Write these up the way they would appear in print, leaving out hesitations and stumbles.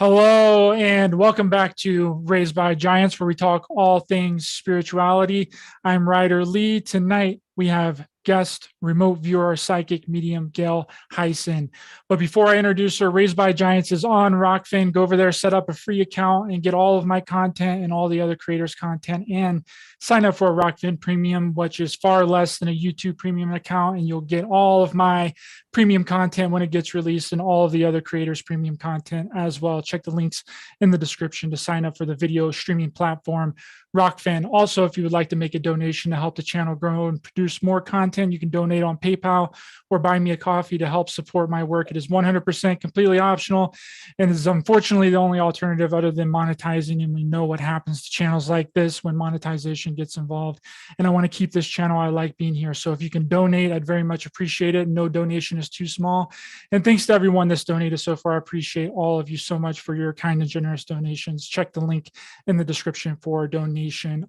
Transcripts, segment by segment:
Hello, and welcome back to Raised by Giants, where we talk all things spirituality. I'm Ryder Lee. Tonight, we have guest remote viewer psychic medium Gail Hayssen. But before I introduce her, Raised by Giants is on Rockfin. Go over there, set up a free account, and get all of my content and all the other creators' content, and sign up for a Rockfin Premium, which is far less than a YouTube Premium account, and you'll get all of my premium content when it gets released and all of the other creators' premium content as well. Check the links in the description to sign up for the video streaming platform Rockfin. Also, if you would like to make a donation to help the channel grow and produce more content, you can donate on PayPal or buy me a coffee to help support my work. It is 100% completely optional and is unfortunately the only alternative other than monetizing. And we know what happens to channels like this when monetization gets involved. And I want to keep this channel. I like being here. So if you can donate, I'd very much appreciate it. No donation is too small. And thanks to everyone that's donated so far. I appreciate all of you so much for your kind and generous donations. Check the link in the description for donation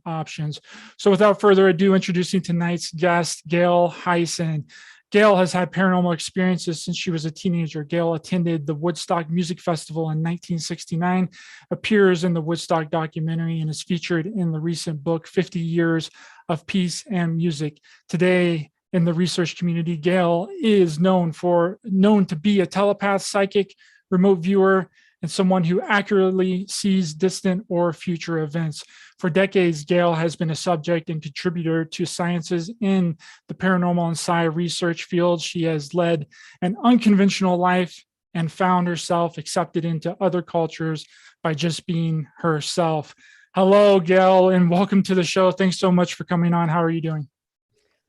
options. So without further ado, introducing tonight's guest, Gail Hayssen. Gail has had paranormal experiences since she was a teenager. Gail attended the Woodstock Music Festival in 1969, appears in the Woodstock documentary, and is featured in the recent book, 50 Years of Peace and Music. Today, in the research community, Gail is known to be a telepath, psychic, remote viewer, and someone who accurately sees distant or future events. For decades, Gail has been a subject and contributor to sciences in the paranormal and psi research field. She has led an unconventional life and found herself accepted into other cultures by just being herself. Hello, Gail, and welcome to the show. Thanks so much for coming on. How are you doing?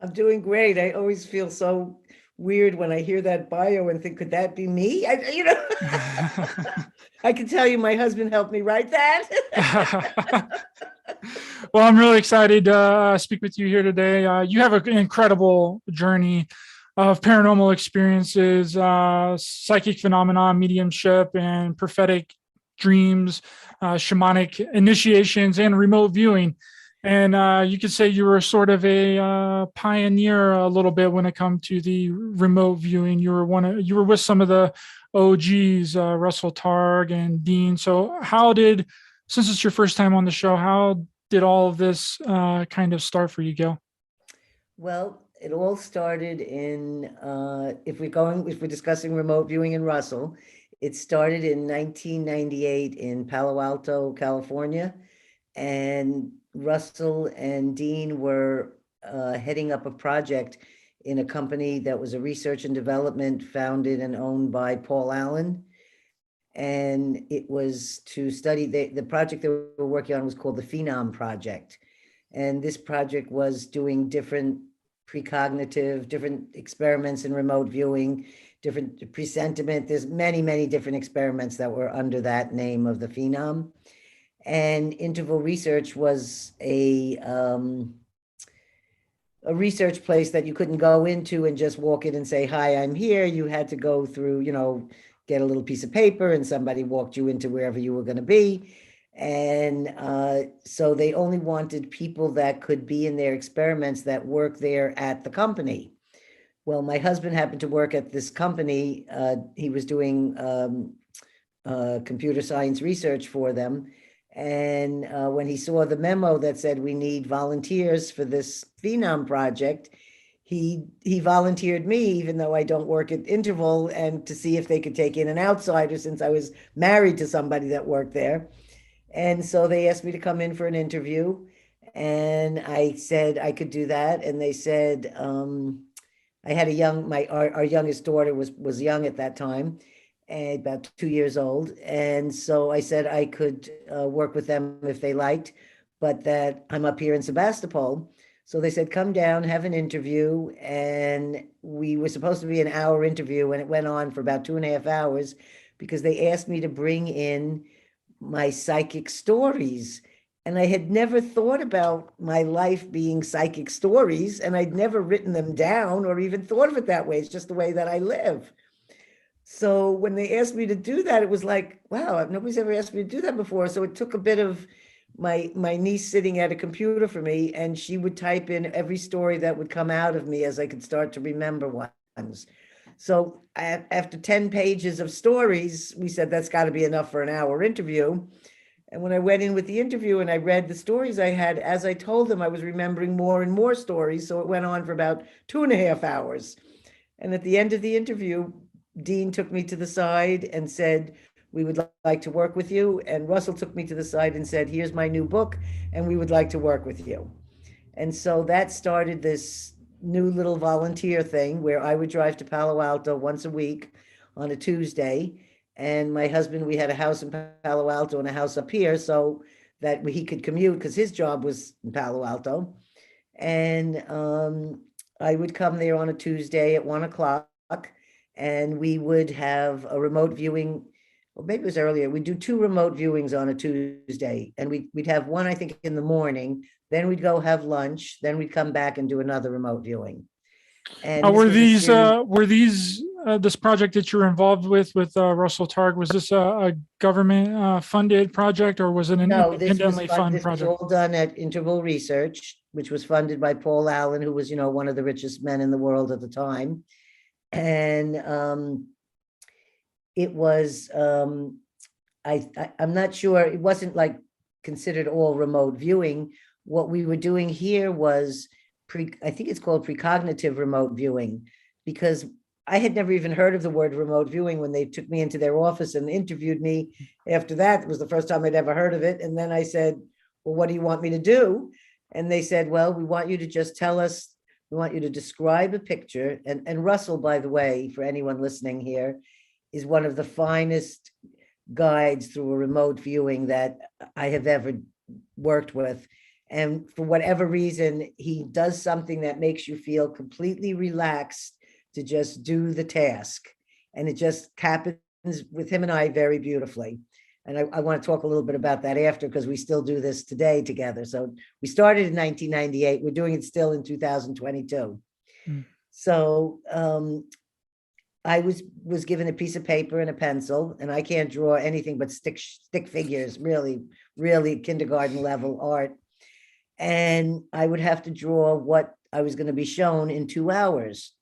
I'm doing great. I always feel so weird when I hear that bio and think, could that be me? I can tell you my husband helped me write that. Well, I'm really excited to speak with you here today. You have an incredible journey of paranormal experiences, psychic phenomena, mediumship, and prophetic dreams, shamanic initiations, and remote viewing. And you could say you were sort of a pioneer a little bit when it comes to the remote viewing. You were with some of the OGs, Russell Targ and Dean. So since it's your first time on the show, how did all of this kind of start for you, Gail? Well, it all started if we're discussing remote viewing in Russell, it started in 1998 in Palo Alto, California. And Russell and Dean were heading up a project in a company that was a research and development founded and owned by Paul Allen. And it was to study, the project they were working on was called the Phenom Project. And this project was doing different precognitive, different experiments in remote viewing, different presentiment. There's many, many different experiments that were under that name of the Phenom. And interval research was a research place that you couldn't go into and just walk in and say, hi, I'm here. You had to go through, get a little piece of paper and somebody walked you into wherever you were going to be. And so they only wanted people that could be in their experiments that work there at the company. Well, my husband happened to work at this company. He was doing computer science research for them. And when he saw the memo that said we need volunteers for this Phenom project, he volunteered me, even though I don't work at Interval, and to see if they could take in an outsider since I was married to somebody that worked there. And so they asked me to come in for an interview, and I said I could do that. And they said I had our youngest daughter was young at that time, about 2 years old. And so I said I could work with them if they liked, but that I'm up here in Sebastopol. So they said, come down, have an interview. And we were supposed to be an hour interview, and it went on for about 2.5 hours because they asked me to bring in my psychic stories. And I had never thought about my life being psychic stories, and I'd never written them down or even thought of it that way. It's just the way that I live. So when they asked me to do that, it was like, wow, nobody's ever asked me to do that before. So it took a bit of my niece sitting at a computer for me, and she would type in every story that would come out of me as I could start to remember ones. So after 10 pages of stories, we said that's got to be enough for an hour interview. And when I went in with the interview and I read the stories I had, as I told them, I was remembering more and more stories. So it went on for about 2.5 hours. And at the end of the interview, Dean took me to the side and said, we would like to work with you. And Russell took me to the side and said, here's my new book, and we would like to work with you. And so that started this new little volunteer thing where I would drive to Palo Alto once a week on a Tuesday. And my husband, we had a house in Palo Alto and a house up here so that he could commute because his job was in Palo Alto. And I would come there on a Tuesday at 1:00, and we would have a remote viewing. Well, maybe it was earlier. We'd do 2 remote viewings on a Tuesday, and we'd have one, I think, in the morning. Then we'd go have lunch. Then we'd come back and do another remote viewing. And Were these this project that you were involved with Russell Targ, was this a government funded project, or was it an No, independently funded this was project? all done at Interval Research, which was funded by Paul Allen, who was, one of the richest men in the world at the time. And it was, I'm not sure, it wasn't like considered all remote viewing. What we were doing here was I think it's called precognitive remote viewing, because I had never even heard of the word remote viewing when they took me into their office and interviewed me. After that, it was the first time I'd ever heard of it. And then I said, well, what do you want me to do? And they said, well, we want you to just tell us, we want you to describe a picture. And Russell, by the way, for anyone listening here, is one of the finest guides through a remote viewing that I have ever worked with. And for whatever reason, he does something that makes you feel completely relaxed to just do the task. And it just happens with him and I very beautifully. And I want to talk a little bit about that after, because we still do this today together. So we started in 1998. We're doing it still in 2022. So I was given a piece of paper and a pencil, and I can't draw anything but stick figures, really, really kindergarten level art. And I would have to draw what I was going to be shown in 2 hours.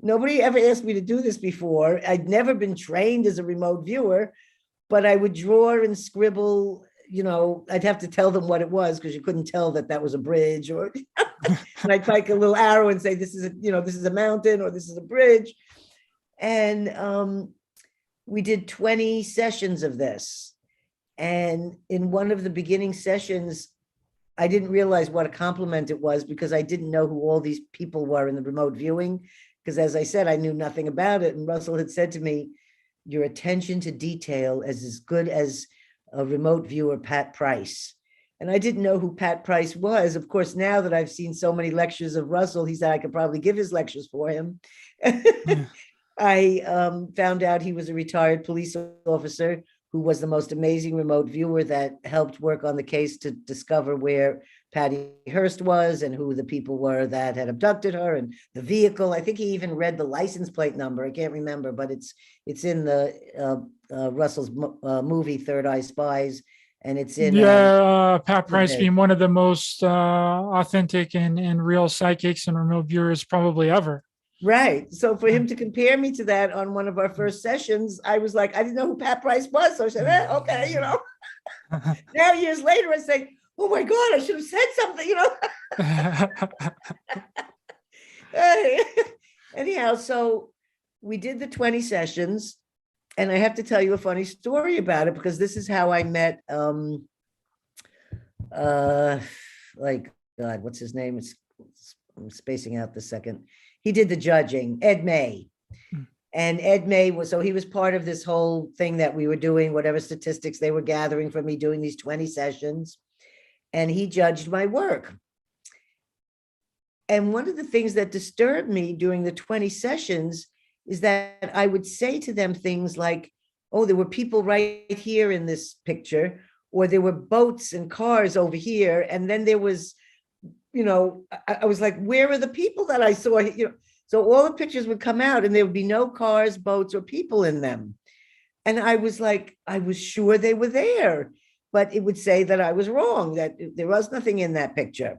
Nobody ever asked me to do this before. I'd never been trained as a remote viewer, but I would draw and scribble, I'd have to tell them what it was because you couldn't tell that was a bridge, or and I'd take a little arrow and say, this is a mountain, or this is a bridge. And we did 20 sessions of this. And in one of the beginning sessions, I didn't realize what a compliment it was, because I didn't know who all these people were in the remote viewing. Because as I said, I knew nothing about it. And Russell had said to me, your attention to detail is as good as a remote viewer, Pat Price. And I didn't know who Pat Price was. Of course, now that I've seen so many lectures of Russell, he said I could probably give his lectures for him. I found out he was a retired police officer who was the most amazing remote viewer that helped work on the case to discover where Patty Hearst was and who the people were that had abducted her, and the vehicle. I think he even read the license plate number. I can't remember, but it's in the Russell's movie Third Eye Spies, and it's in Pat Price being one of the most authentic and real psychics and remote viewers probably ever. Right. So for him to compare me to that on one of our first sessions, I was like, I didn't know who Pat Price was. So I said, okay, Now years later, I say, oh my God, I should have said something, Anyhow, so we did the 20 sessions, and I have to tell you a funny story about it, because this is how I met, God, what's his name? I'm spacing out the second. He did the judging, Ed May. And Ed May he was part of this whole thing that we were doing, whatever statistics they were gathering from me doing these 20 sessions. And he judged my work. And one of the things that disturbed me during the 20 sessions is that I would say to them things like, oh, there were people right here in this picture, or there were boats and cars over here. And then there was, I was like, where are the people that I saw? So all the pictures would come out and there would be no cars, boats, or people in them. And I was like, I was sure they were there, but it would say that I was wrong, that there was nothing in that picture.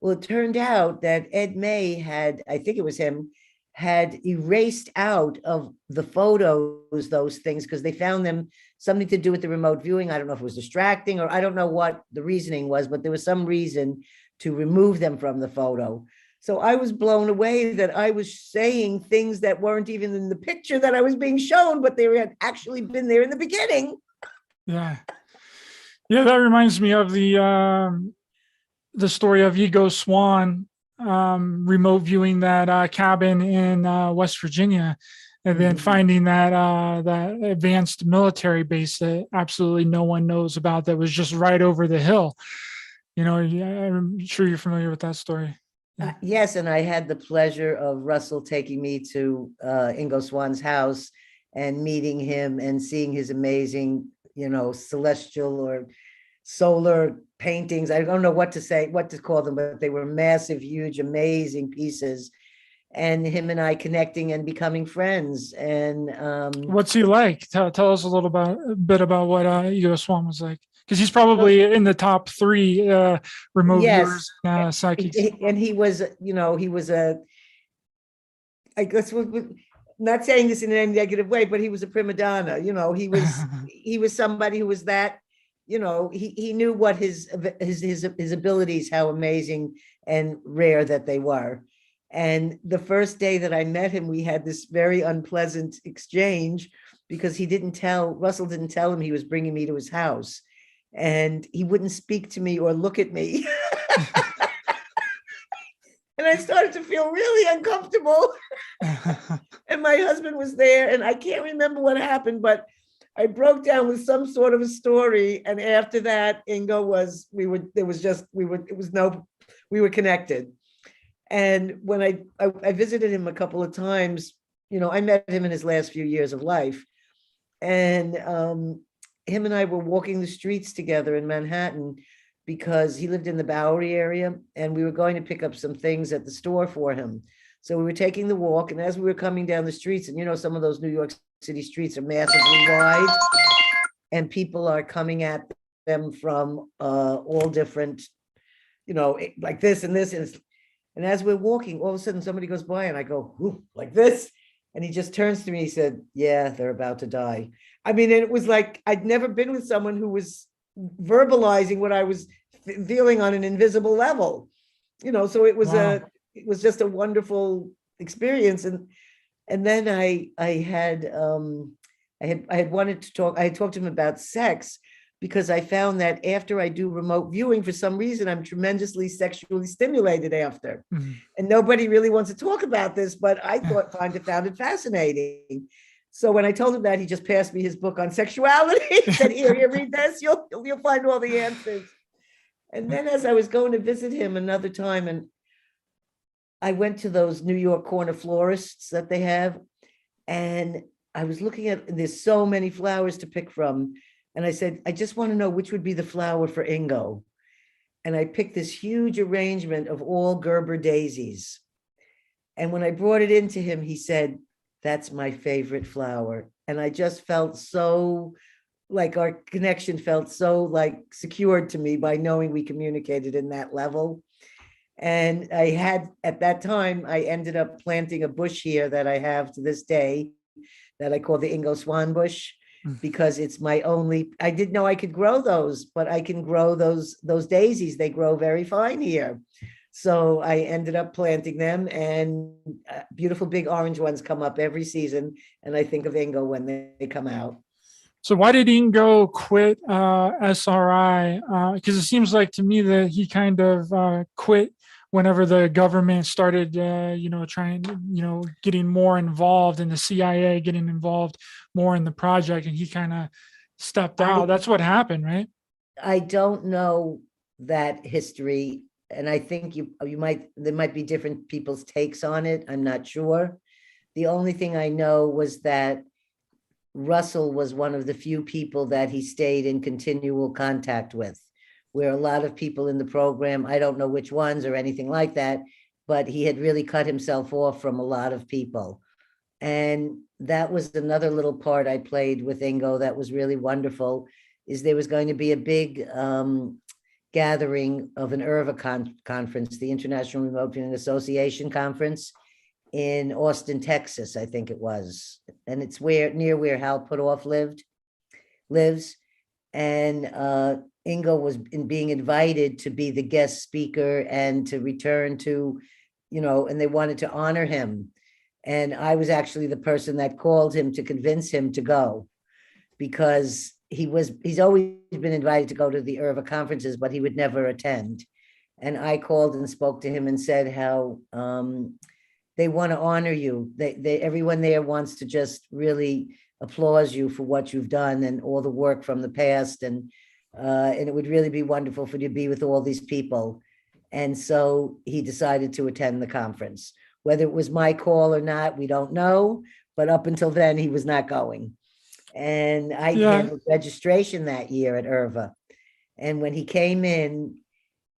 Well, it turned out that Ed May I think it was him, had erased out of the photos those things because they found them something to do with the remote viewing. I don't know if it was distracting or I don't know what the reasoning was, but there was some reason to remove them from the photo. So I was blown away that I was saying things that weren't even in the picture that I was being shown, but they had actually been there in the beginning. Yeah. Yeah, that reminds me of the story of Ego Swan remote viewing that cabin in West Virginia, and then finding that advanced military base that absolutely no one knows about that was just right over the hill. You know, I'm sure you're familiar with that story. Yes, and I had the pleasure of Russell taking me to Ingo Swan's house and meeting him and seeing his amazing, celestial or solar paintings. I don't know what to call them, but they were massive, huge, amazing pieces. And him and I connecting and becoming friends. And what's he like? Tell us a bit about what Ego Swan was like, because he's probably in the top 3 remote viewers psychics. And he was, I guess not saying this in any negative way, but he was a prima donna. He was somebody who was that. He knew what his abilities, how amazing and rare that they were. And the first day that I met him, we had this very unpleasant exchange because Russell didn't tell him he was bringing me to his house, and he wouldn't speak to me or look at me. And I started to feel really uncomfortable. And my husband was there, and I can't remember what happened, but I broke down with some sort of a story. And after that, Ingo we were connected. And when I visited him a couple of times, I met him in his last few years of life. And him and I were walking the streets together in Manhattan because he lived in the Bowery area, and we were going to pick up some things at the store for him. So we were taking the walk, and as we were coming down the streets, and some of those New York City streets are massively wide, and people are coming at them from all different, like this and this. And as we're walking, all of a sudden somebody goes by, and I go, ooh, like this. And he just turns to me, he said, yeah, they're about to die. I mean, it was like, I'd never been with someone who was verbalizing what I was feeling on an invisible level, so it was it was just a wonderful experience. And then I had wanted to talk, I had talked to him about sex, because I found that after I do remote viewing, for some reason, I'm tremendously sexually stimulated after. And nobody really wants to talk about this, but I found it fascinating. So when I told him that, he just passed me his book on sexuality. He said, here, read this, you'll find all the answers. And then as I was going to visit him another time, and I went to those New York corner florists that they have, and I was looking at, there's so many flowers to pick from. And I said, I just want to know which would be the flower for Ingo. And I picked this huge arrangement of all Gerber daisies. And when I brought it into him, he said, that's my favorite flower. And I just felt so like our connection felt so like secured to me by knowing we communicated in that level. And at that time, I ended up planting a bush here that I have to this day that I call the Ingo Swan bush, because it's my only, I didn't know I could grow those, but I can grow those daisies. They grow very fine here. So I ended up planting them, and beautiful big orange ones come up every season. And I think of Ingo when they come out. So why did Ingo quit SRI? Because it seems like to me that he kind of quit whenever the government started, getting more involved, in the CIA getting involved more in the project, and he kind of stepped out. That's what happened, right? I don't know that history, and I think there might be different people's takes on it. I'm not sure. The only thing I know was that Russell was one of the few people that he stayed in continual contact with, where a lot of people in the program, I don't know which ones or anything like that, but he had really cut himself off from a lot of people. And that was another little part I played with Ingo that was really wonderful, is there was going to be a big gathering of an IRVA conference, the International Remote Viewing Association conference in Austin, Texas, I think it was. And it's near where Hal Puthoff lives. And Ingo was being invited to be the guest speaker and to return to, and they wanted to honor him. And I was actually the person that called him to convince him to go, because he's always been invited to go to the IRVA conferences, but he would never attend. And I called and spoke to him and said how they want to honor you. Everyone there wants to just really applaud you for what you've done and all the work from the past. And it would really be wonderful for you to be with all these people. And so he decided to attend the conference. Whether it was my call or not, we don't know. But up until then, he was not going. And I handled registration that year at IRVA. And when he came in,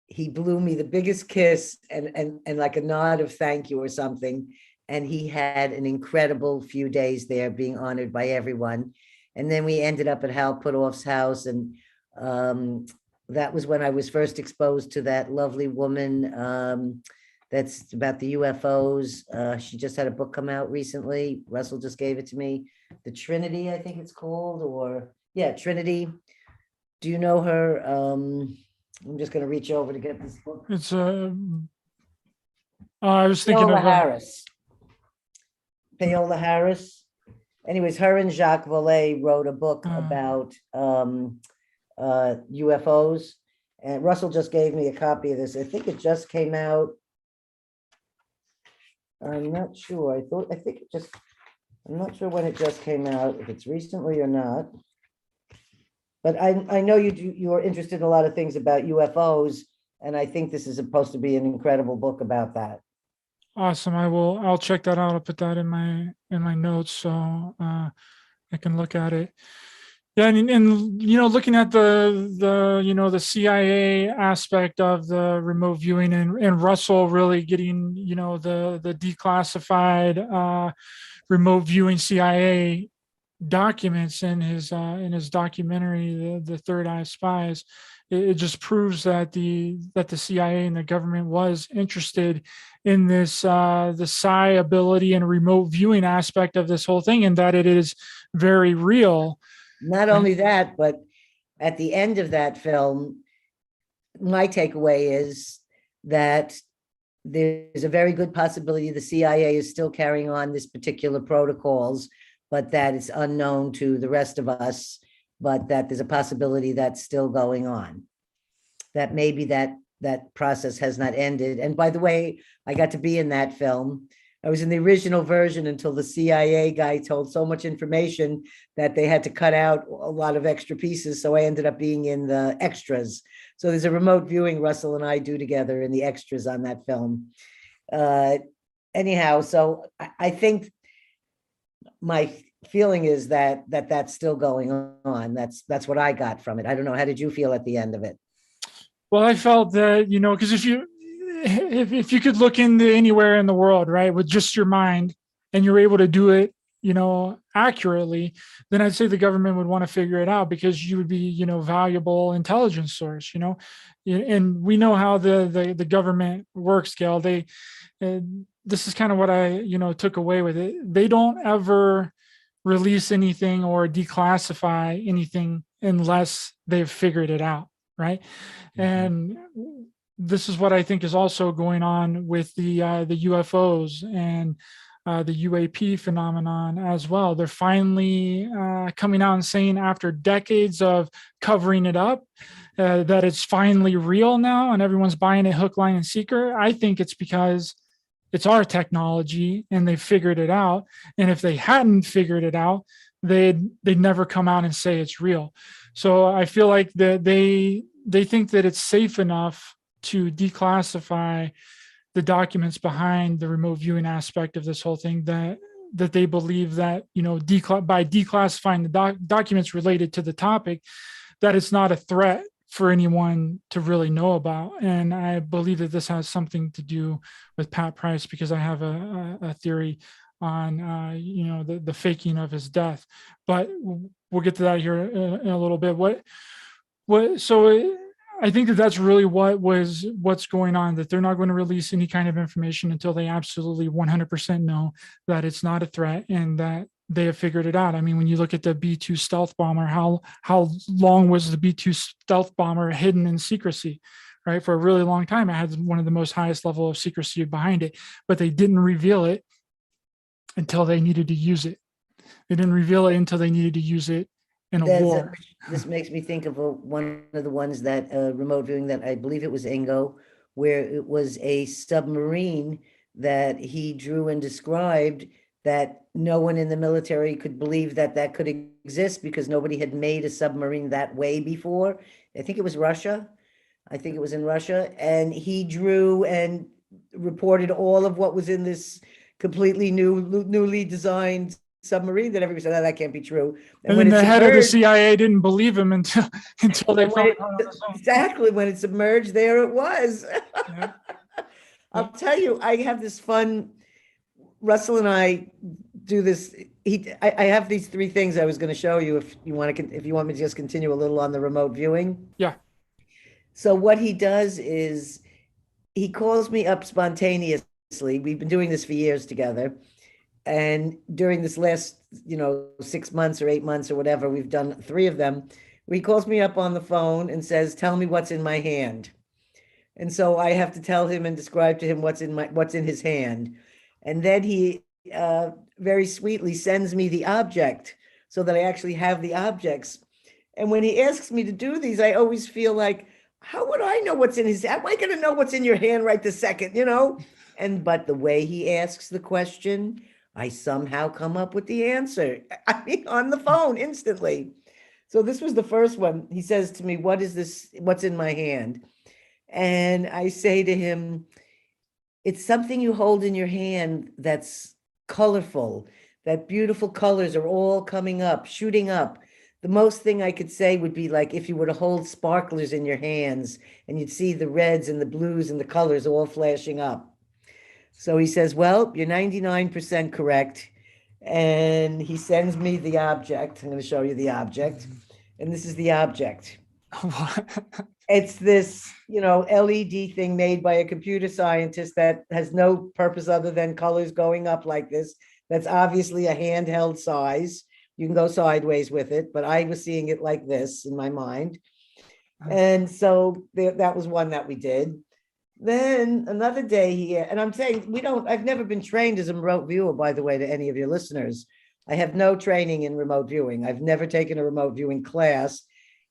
he blew me the biggest kiss and like a nod of thank you or something. And he had an incredible few days there being honored by everyone. And then we ended up at Hal Puthoff's house. And that was when I was first exposed to that lovely woman that's about the UFOs. She just had a book come out recently. Russell just gave it to me. The Trinity, I think it's called, Trinity. Do you know her? I'm just going to reach over to get this book. It's I was thinking Paola of Harris. Paola Harris. Anyways, her and Jacques Vallée wrote a book about UFOs. And Russell just gave me a copy of this. I think it just came out. I'm not sure. I'm not sure when it just came out, if it's recently or not. But I know you're interested in a lot of things about UFOs, and I think this is supposed to be an incredible book about that. Awesome. I'll check that out. I'll put that in my notes so I can look at it. Yeah, and looking at the CIA aspect of the remote viewing and Russell really getting the declassified remote viewing CIA documents in his documentary, the Third Eye Spies. It just proves that the CIA and the government was interested in this the psi ability and remote viewing aspect of this whole thing, and that it is very real. Not only that, but at the end of that film, my takeaway is that there's a very good possibility the CIA is still carrying on this particular protocols, but that it's unknown to the rest of us, but that there's a possibility that's still going on. That maybe that process has not ended. And by the way, I got to be in that film. I was in the original version until the CIA guy told so much information that they had to cut out a lot of extra pieces. So I ended up being in the extras. So there's a remote viewing Russell and I do together in the extras on that film. Anyhow, so I think my feeling is that that's still going on. That's what I got from it. I don't know. How did you feel at the end of it? Well, I felt that, because if you could look into anywhere in the world, right, with just your mind, and you're able to do it, accurately, then I'd say the government would want to figure it out, because you would be, valuable intelligence source, and we know how the government works, Gail. This is kind of what I, took away with it. They don't ever release anything or declassify anything unless they've figured it out, right? Mm-hmm. And this is what I think is also going on with the UFOs and the UAP phenomenon as well. They're finally coming out and saying, after decades of covering it up, that it's finally real now, and everyone's buying it hook, line, and sinker. I think it's because it's our technology and they figured it out. And if they hadn't figured it out, they'd never come out and say it's real. So I feel like that they think that it's safe enough to declassify the documents behind the remote viewing aspect of this whole thing, that they believe that, by declassifying the documents related to the topic, that it's not a threat for anyone to really know about. And I believe that this has something to do with Pat Price, because I have a theory on, the faking of his death. But we'll get to that here in a little bit. So I think that that's really what's going on, that they're not going to release any kind of information until they absolutely 100% know that it's not a threat and that they have figured it out. I mean, when you look at the B-2 stealth bomber, how long was the B-2 stealth bomber hidden in secrecy, right? For a really long time, it had one of the most highest level of secrecy behind it, but they didn't reveal it until they needed to use it. They didn't reveal it until they needed to use it in a war. This makes me think of one of the ones that remote viewing that I believe it was Ingo, where it was a submarine that he drew and described that no one in the military could believe that that could exist because nobody had made a submarine that way before. I think it was Russia. I think it was in Russia. And he drew and reported all of what was in this completely newly designed submarine that everybody said, that can't be true. And then the head of the CIA didn't believe him until they found it. Exactly, when it submerged, there it was. Yeah. I'll tell you, I have this fun, Russell and I do this. I have these three things I was going to show you if you want me to just continue a little on the remote viewing. Yeah. So what he does is he calls me up spontaneously. We've been doing this for years together. And during this last, 6 months or 8 months or whatever, we've done 3 of them. He calls me up on the phone and says, tell me what's in my hand. And so I have to tell him and describe to him what's in his hand. And then he very sweetly sends me the object so that I actually have the objects. And when he asks me to do these, I always feel like, how would I know what's in his hand? Am I going to know what's in your hand right this second, But the way he asks the question, I somehow come up with the answer. I mean, on the phone instantly. So this was the first one. He says to me, what is this? What's in my hand? And I say to him, it's something you hold in your hand that's colorful, that beautiful colors are all coming up, shooting up. The most thing I could say would be like if you were to hold sparklers in your hands and you'd see the reds and the blues and the colors all flashing up. So he says, well, you're 99% correct. And he sends me the object. I'm going to show you the object. And this is the object. It's this, LED thing made by a computer scientist that has no purpose other than colors going up like this. That's obviously a handheld size. You can go sideways with it, but I was seeing it like this in my mind. And so that was one that we did. Then another day and I'm saying I've never been trained as a remote viewer, by the way, to any of your listeners. I have no training in remote viewing. I've never taken a remote viewing class.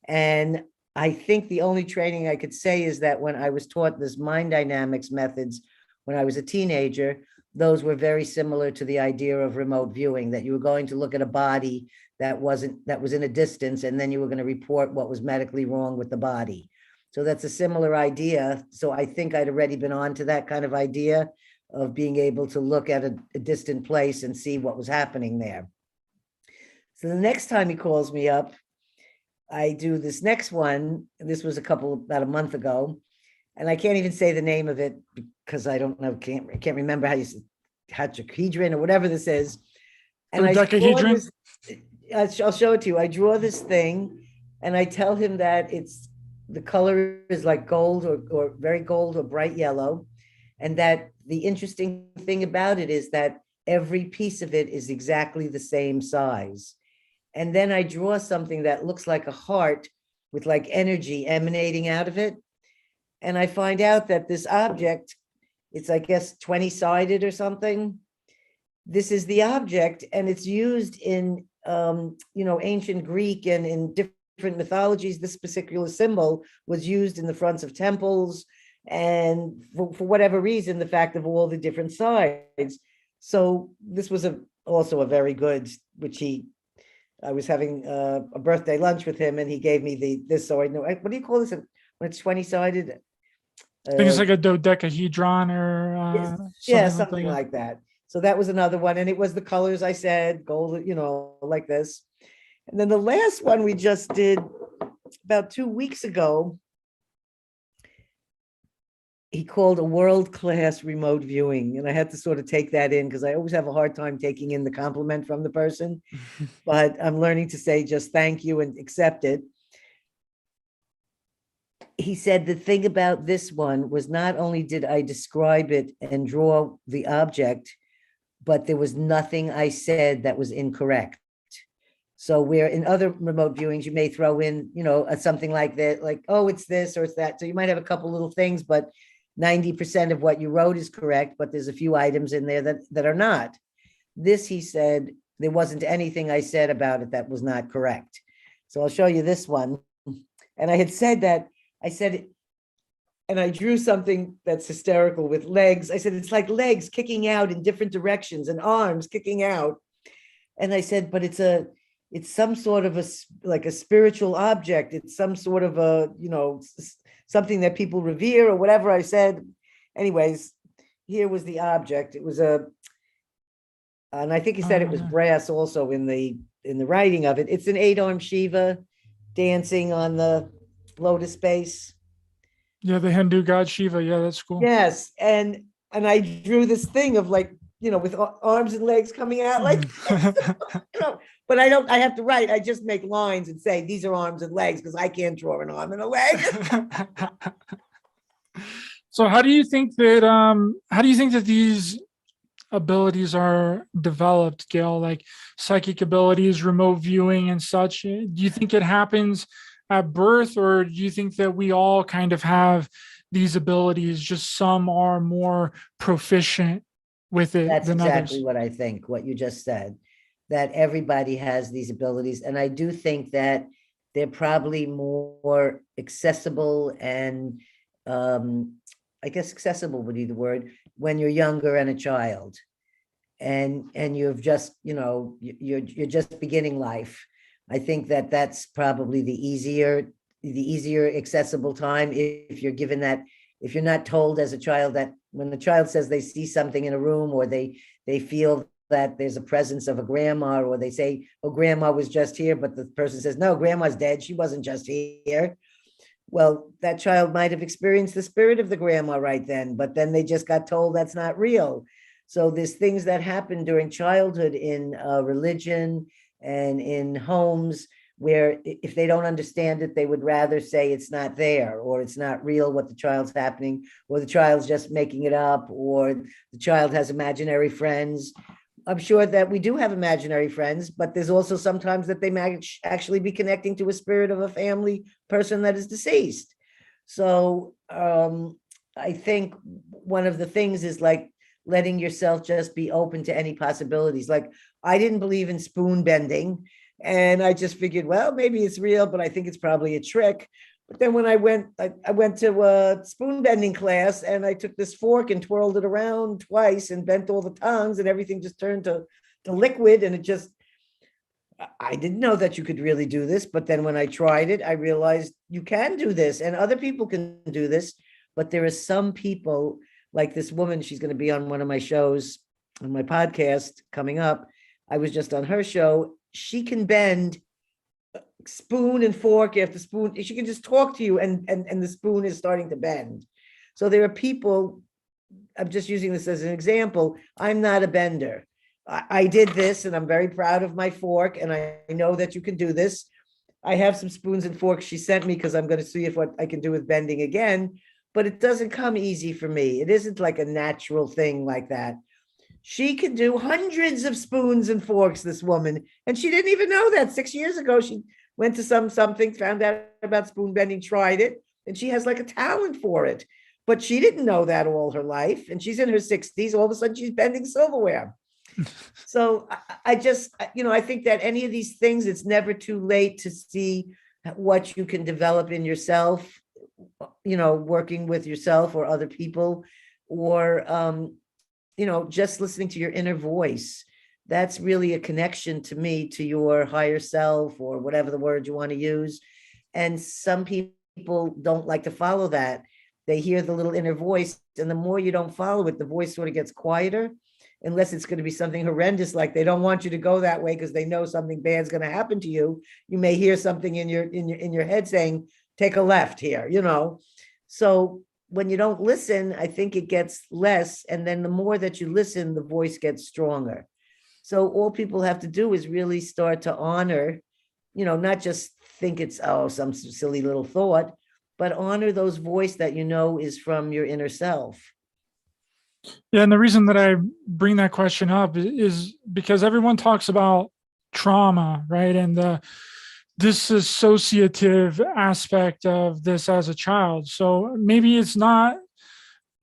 And I think the only training I could say is that when I was taught this mind dynamics methods, when I was a teenager, those were very similar to the idea of remote viewing, that you were going to look at a body that was in a distance, and then you were going to report what was medically wrong with the body. So that's a similar idea. So I think I'd already been on to that kind of idea of being able to look at a distant place and see what was happening there. So the next time he calls me up, I do this next one. This was about a month ago. And I can't even say the name of it because I don't know, can't remember how you say tetrahedron or whatever this is. And I'll show it to you. I draw this thing and I tell him that the color is like gold or very gold or bright yellow. And that the interesting thing about it is that every piece of it is exactly the same size. And then I draw something that looks like a heart with like energy emanating out of it. And I find out that this object, it's, I guess, 20-sided or something. This is the object, and it's used in, ancient Greek and in different mythologies. This particular symbol was used in the fronts of temples, and for whatever reason, the fact of all the different sides. So this was also a very good, I was having a birthday lunch with him, and he gave me this, so I know, what do you call this when it's 20-sided? I think it's like a dodecahedron or something like that. So that was another one. And it was the colors I said, gold, like this. And then the last one we just did about 2 weeks ago, he called a world-class remote viewing. And I had to sort of take that in because I always have a hard time taking in the compliment from the person. But I'm learning to say just thank you and accept it. he said the thing about this one was not only did I describe it and draw the object, but there was nothing I said that was incorrect. So where in other remote viewings, you may throw in, something like that, like, oh, it's this or it's that. So you might have a couple little things, but 90% of what you wrote is correct, but there's a few items in there that are not. This, he said, there wasn't anything I said about it that was not correct. So I'll show you this one. And I had said that, I said, and I drew something that's hysterical with legs. I said, it's like legs kicking out in different directions and arms kicking out. And I said, but it's some sort of like a spiritual object. It's some sort of something that people revere or whatever I said. Anyways, here was the object. It was and I think he said it was brass also in the writing of it. It's an 8-armed Shiva dancing on the lotus base. Yeah, the Hindu god Shiva. Yeah, that's cool. Yes, and I drew this thing of like, with arms and legs coming out like, but I have to write. I just make lines and say, these are arms and legs because I can't draw an arm and a leg. So how do you think that these abilities are developed, Gail, like psychic abilities, remote viewing and such? Do you think it happens at birth, or do you think that we all kind of have these abilities, just some are more proficient with it That's than exactly others? what I think, what you just said, that everybody has these abilities. And I do think that they're probably more accessible and I guess accessible would be the word, when you're younger and a child. And you've just, you're just beginning life. I think that that's probably the easier accessible time if you're given that, if you're not told as a child that when the child says they see something in a room, or they feel that there's a presence of a grandma, or they say, oh, grandma was just here, but the person says, no, grandma's dead, she wasn't just here. Well, that child might have experienced the spirit of the grandma right then, but then they just got told that's not real. So there's things that happen during childhood in religion and in homes where if they don't understand it, they would rather say it's not there, or it's not real what the child's happening, or the child's just making it up, or the child has imaginary friends. I'm sure that we do have imaginary friends, but there's also sometimes that they might actually be connecting to a spirit of a family person that is deceased. So I think one of the things is like letting yourself just be open to any possibilities. Like I didn't believe in spoon bending, and I just figured, well, maybe it's real, but I think it's probably a trick. But then when I went to a spoon bending class, and I took this fork and twirled it around twice and bent all the tongues, and everything just turned to liquid. And I didn't know that you could really do this. But then when I tried it, I realized you can do this and other people can do this. But there are some people like this woman, she's going to be on one of my shows on my podcast coming up. I was just on her show. She can bend spoon and fork after spoon. She can just talk to you and the spoon is starting to bend. So there are people, I'm just using this as an example. I'm not a bender. I did this and I'm very proud of my fork, and I know that you can do this. I have some spoons and forks she sent me because I'm going to see what I can do with bending again, but it doesn't come easy for me. It isn't like a natural thing like that. She can do hundreds of spoons and forks, this woman, and she didn't even know that. 6 years ago, she went to something, found out about spoon bending, tried it, and she has like a talent for it. But she didn't know that all her life, and she's in her 60s. All of a sudden, she's bending silverware. So I just, I think that any of these things, it's never too late to see what you can develop in yourself, working with yourself or other people, or, just listening to your inner voice. That's really a connection to me, to your higher self, or whatever the word you want to use. And some people don't like to follow that. They hear the little inner voice, and the more you don't follow it, the voice sort of gets quieter, unless it's going to be something horrendous, like they don't want you to go that way because they know something bad's going to happen to you. You may hear something in your head saying, take a left here, So when you don't listen, I think it gets less. And then the more that you listen, the voice gets stronger. So all people have to do is really start to honor, not just think it's, some silly little thought, but honor those voice that you know is from your inner self. Yeah, and the reason that I bring that question up is because everyone talks about trauma, right? And the disassociative aspect of this as a child. So maybe it's not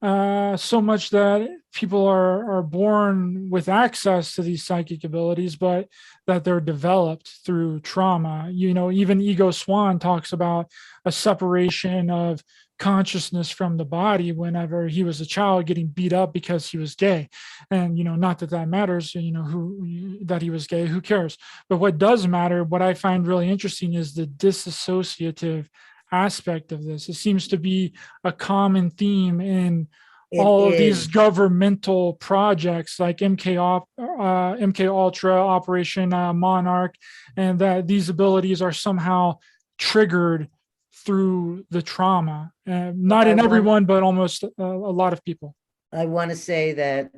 so much that people are born with access to these psychic abilities, but that they're developed through trauma. You know, even Ego Swan talks about a separation of consciousness from the body whenever he was a child, getting beat up because he was gay. And you know, not that that matters, you know, who that he was gay, who cares? But what does matter, what I find really interesting, is the disassociative aspect of this. It seems to be a common theme in It all of these is. governmental projects like MK Ultra, Operation Monarch, and that these abilities are somehow triggered through the trauma. Not I in want everyone, but almost a lot of people. I want to say that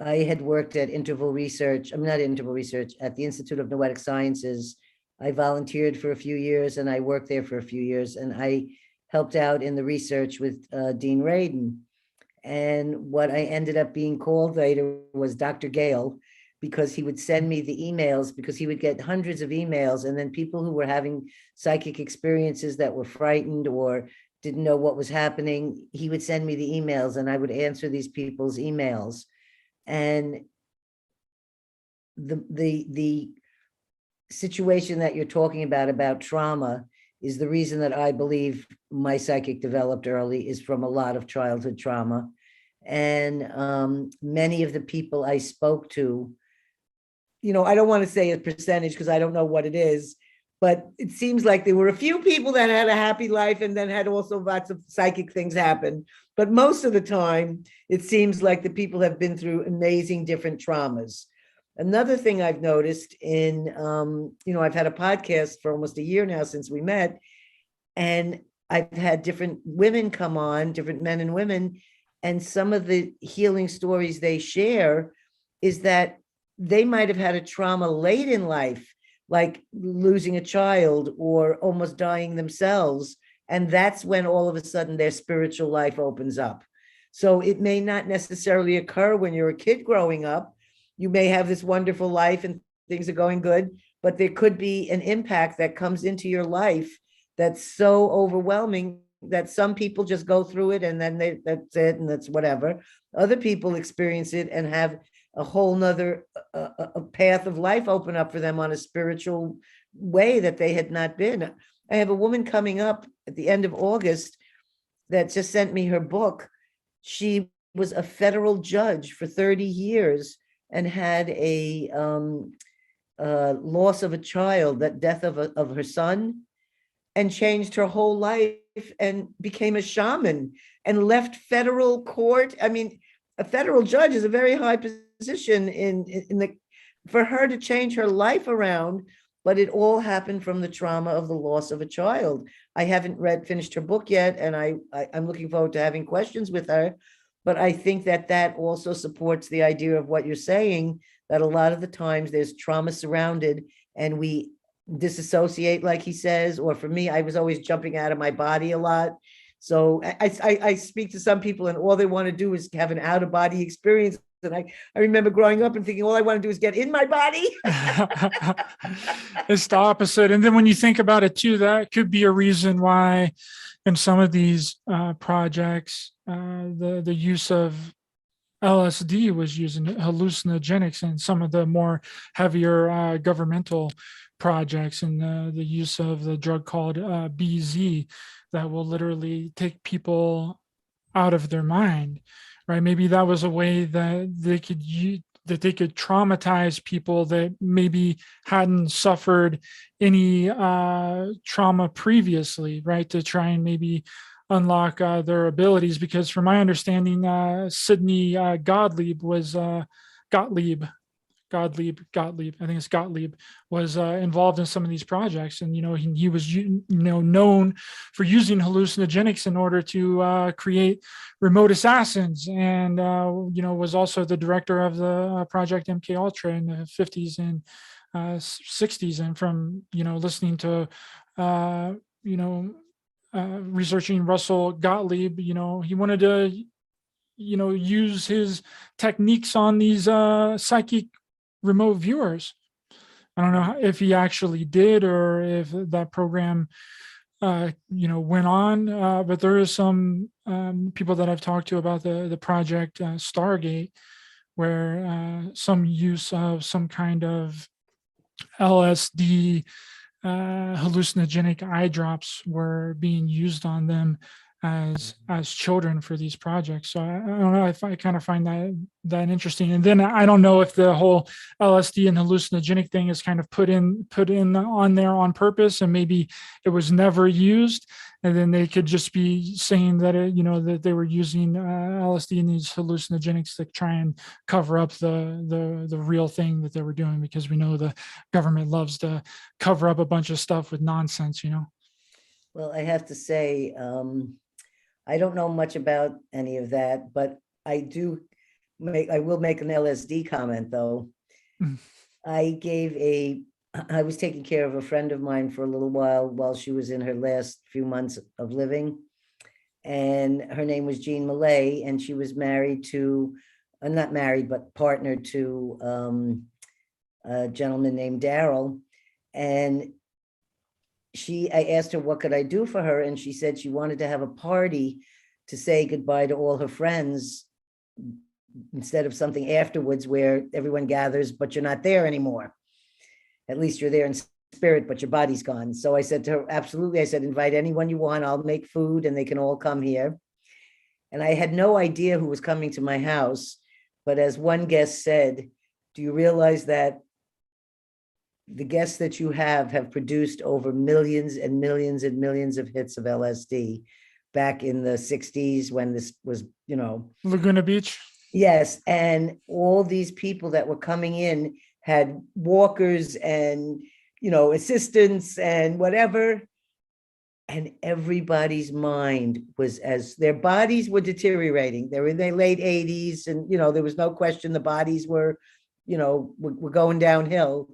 I had worked at interval research. I'm not interval research at the Institute of Noetic Sciences. I volunteered for a few years and I worked there for a few years, and I helped out in the research with Dean Radin. And what I ended up being called later was Dr. Gail, because he would send me the emails, because he would get hundreds of emails, and then people who were having psychic experiences that were frightened or didn't know what was happening, he would send me the emails and I would answer these people's emails. And the situation that you're talking about trauma, is the reason that I believe my psychic developed early is from a lot of childhood trauma. And many of the people I spoke to, you know, I don't want to say a percentage because I don't know what it is, but it seems like there were a few people that had a happy life and then had also lots of psychic things happen. But most of the time, it seems like the people have been through amazing different traumas. Another thing I've noticed in, you know, I've had a podcast for almost a year now since we met, and I've had different women come on, different men and women, and some of the healing stories they share is that they might have had a trauma late in life, like losing a child or almost dying themselves. And that's when all of a sudden their spiritual life opens up. So it may not necessarily occur when you're a kid growing up. You may have this wonderful life and things are going good, but there could be an impact that comes into your life that's so overwhelming that some people just go through it and then that's it and that's whatever. Other people experience it and have a whole nother a path of life open up for them on a spiritual way that they had not been. I have a woman coming up at the end of August that just sent me her book. She was a federal judge for 30 years and had a loss of a child, that death of her son, and changed her whole life and became a shaman and left federal court. I mean, a federal judge is a very high position in the, for her to change her life around, but it all happened from the trauma of the loss of a child. I haven't finished her book yet, and I'm looking forward to having questions with her. But I think that that also supports the idea of what you're saying, that a lot of the times there's trauma surrounded and we disassociate, like he says, or for me, I was always jumping out of my body a lot. So I speak to some people and all they want to do is have an out of body experience. And I remember growing up and thinking, all I want to do is get in my body. It's the opposite. And then when you think about it too, that could be a reason why in some of these projects, the use of LSD was using hallucinogenics, and some of the more heavier governmental projects, and the use of the drug called BZ that will literally take people out of their mind, right? Maybe that was a way that they could use, that they could traumatize people that maybe hadn't suffered any trauma previously, right? To try and maybe unlock their abilities. Because from my understanding, Sidney Gottlieb was Gottlieb, I think it's Gottlieb, was involved in some of these projects. And, you know, he was, you know, known for using hallucinogenics in order to create remote assassins. And, you know, was also the director of the project MK Ultra in the 50s and 60s. And from, you know, listening to, you know, researching Russell Gottlieb, he wanted to, use his techniques on these psychic remote viewers. I don't know if he actually did or if that program, went on, but there is some people that I've talked to about the project Stargate, where some use of some kind of LSD hallucinogenic eye drops were being used on them as children for these projects. So I don't know if I kind of find that interesting. And then I don't know if the whole LSD and hallucinogenic thing is kind of put in on there on purpose, and maybe it was never used, and then they could just be saying that that they were using LSD and these hallucinogenics to try and cover up the real thing that they were doing, because we know the government loves to cover up a bunch of stuff with nonsense. Well, I have to say, I don't know much about any of that, but I will make an LSD comment though. Mm. I was taking care of a friend of mine for a little while she was in her last few months of living. And her name was Jean Millay, and she was married to, not married, but partnered to a gentleman named Daryl. And I asked her, what could I do for her? And she said she wanted to have a party to say goodbye to all her friends, instead of something afterwards where everyone gathers, but you're not there anymore. At least you're there in spirit, but your body's gone. So I said to her, absolutely. I said, invite anyone you want. I'll make food and they can all come here. And I had no idea who was coming to my house. But as one guest said, do you realize that the guests that you have produced over millions and millions and millions of hits of LSD back in the 60s when this was, Laguna Beach. Yes. And all these people that were coming in had walkers and, assistants and whatever. And everybody's mind was, as their bodies were deteriorating. They were in their late 80s. And, there was no question the bodies were, were going downhill.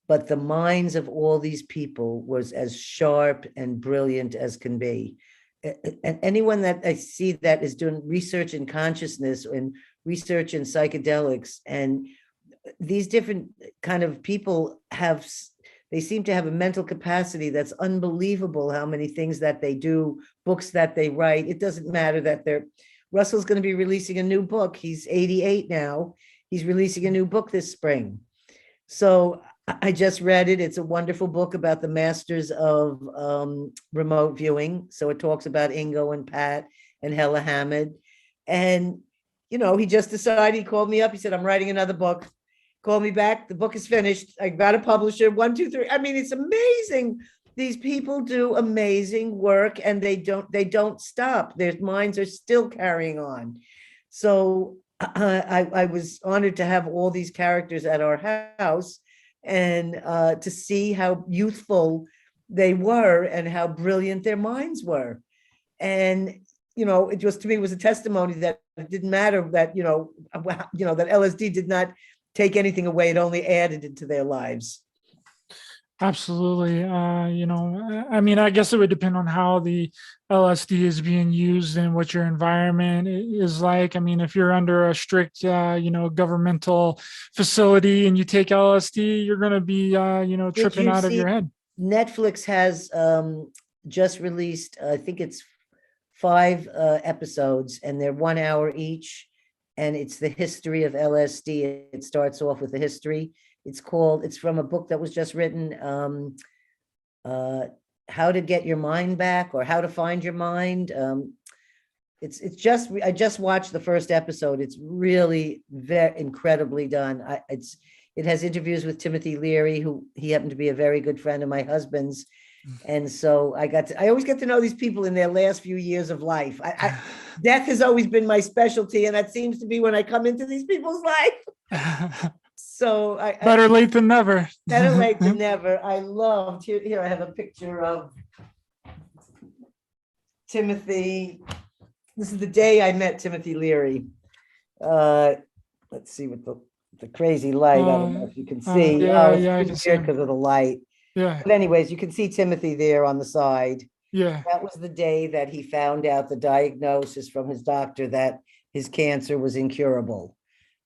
But the minds of all these people was as sharp and brilliant as can be. And anyone that I see that is doing research in consciousness and research in psychedelics, and these different kind of people they seem to have a mental capacity that's unbelievable, how many things that they do, books that they write. It doesn't matter that Russell's going to be releasing a new book. He's 88 now. He's releasing a new book this spring. So I just read it. It's a wonderful book about the masters of remote viewing. So it talks about Ingo and Pat and Hella Hammond. And, he just decided, he called me up. He said, I'm writing another book. Call me back. The book is finished. I got a publisher, 1, 2, 3. I mean, it's amazing. These people do amazing work and they don't stop. Their minds are still carrying on. So I was honored to have all these characters at our house, and to see how youthful they were and how brilliant their minds were. And, it just, to me, was a testimony that it didn't matter that, that LSD did not take anything away. It only added into their lives. Absolutely. I guess it would depend on how the LSD is being used and what your environment is like. I mean, if you're under a strict, governmental facility and you take LSD, you're going to be, tripping out of your head. Netflix has just released, I think it's 5 episodes, and they're 1 hour each. And it's the history of LSD. It starts off with the history. It's from a book that was just written, How to Get Your Mind Back, or How to Find Your Mind. I just watched the first episode. It's really very incredibly done. It has interviews with Timothy Leary, who he happened to be a very good friend of my husband's. And so I always get to know these people in their last few years of life. Death has always been my specialty, and that seems to be when I come into these people's life. So better late than never. Better late than never. I loved here. I have a picture of Timothy. This is the day I met Timothy Leary. Let's see with the crazy light. I don't know if you can see. I can see because of the light. Yeah. But anyways, you can see Timothy there on the side. Yeah. That was the day that he found out the diagnosis from his doctor that his cancer was incurable